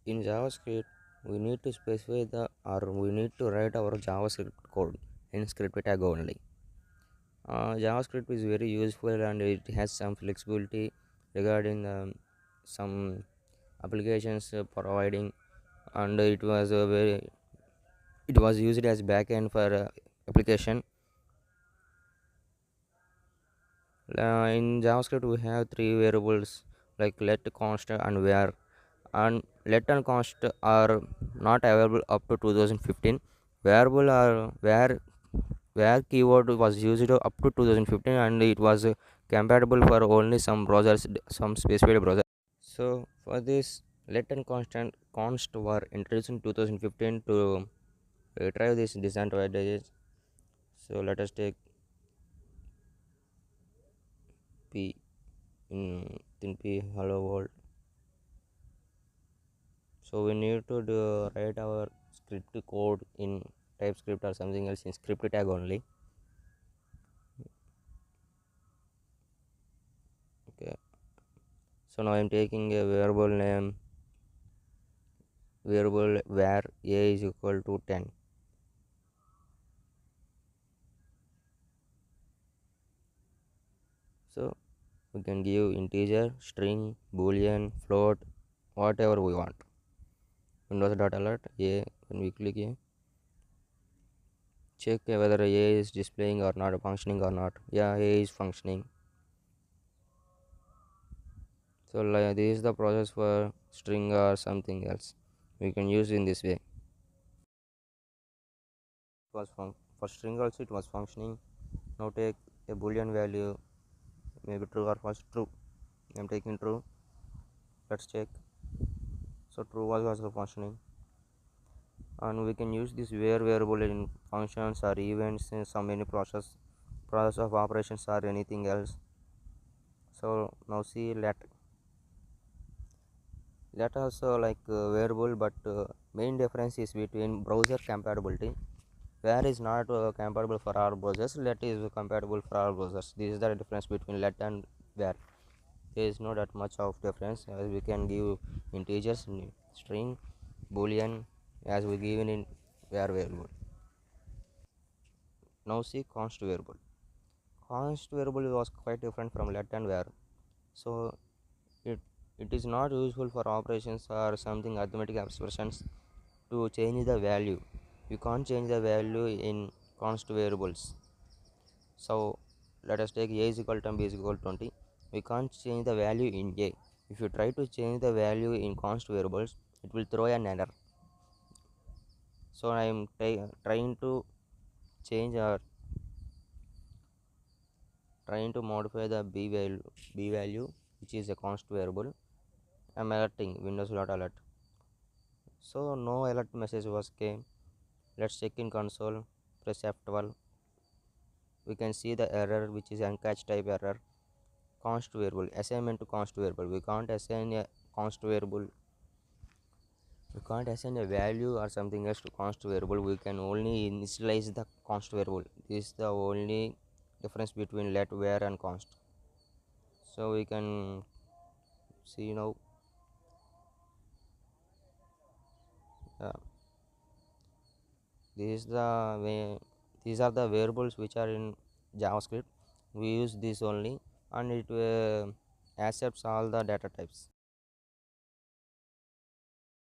In JavaScript, we need to specify the or we need to write our JavaScript code in script tag only. JavaScript is very useful and it has some flexibility regarding some applications providing, and it was used as backend for application. In JavaScript, we have three variables like let, const, and var. And let and const are not available up to 2015. Variable are where keyword was used up to 2015, and it was compatible for only some browsers, some specified browsers. So for this, let and constant const were introduced in 2015 to retrieve these disadvantages. So let us take p in p hello world. So we need to write our script code in TypeScript or something else in script tag only. Okay. So now I'm taking a variable name, variable where a is equal to 10. So we can give integer, string, boolean, float, whatever we want. Windows.alert a, when we click a, check whether a is displaying or not, functioning or not. Yeah, a is functioning. So like this is the process for string or something else. We can use in this way. For string also it was functioning. Now take a boolean value, maybe true or false. True. I'm taking true. Let's check. So true was also functioning, and we can use this where variable in functions or events in some any process of operations or anything else. So now see let also like variable, but main difference is between browser compatibility. Where is not compatible for all browsers, let is compatible for all browsers. This is the difference between let and where. There is not that much of difference, as we can give integers, string, boolean, as we given in where variable. Now see const variable. Const variable was quite different from let and where. So it it is not useful for operations or something arithmetic expressions to change the value. You can't change the value in const variables. So let us take a is equal to b is equal to 20. We can't change the value in a. If you try to change the value in const variables, it will throw an error. So I am trying to change or trying to modify the b value, which is a const variable. I am alerting windows.alert. So no alert message was came. Let's check in console. Press F12. We can see the error, which is uncatch type error. Const variable assignment to const variable. We can't assign a const variable. We can't assign a value or something else to const variable. We can only initialize the const variable. This is the only difference between let, where, and const. So we can see now. Uh, this is the way. These are the variables which are in JavaScript. We use this only, and it accepts all the data types.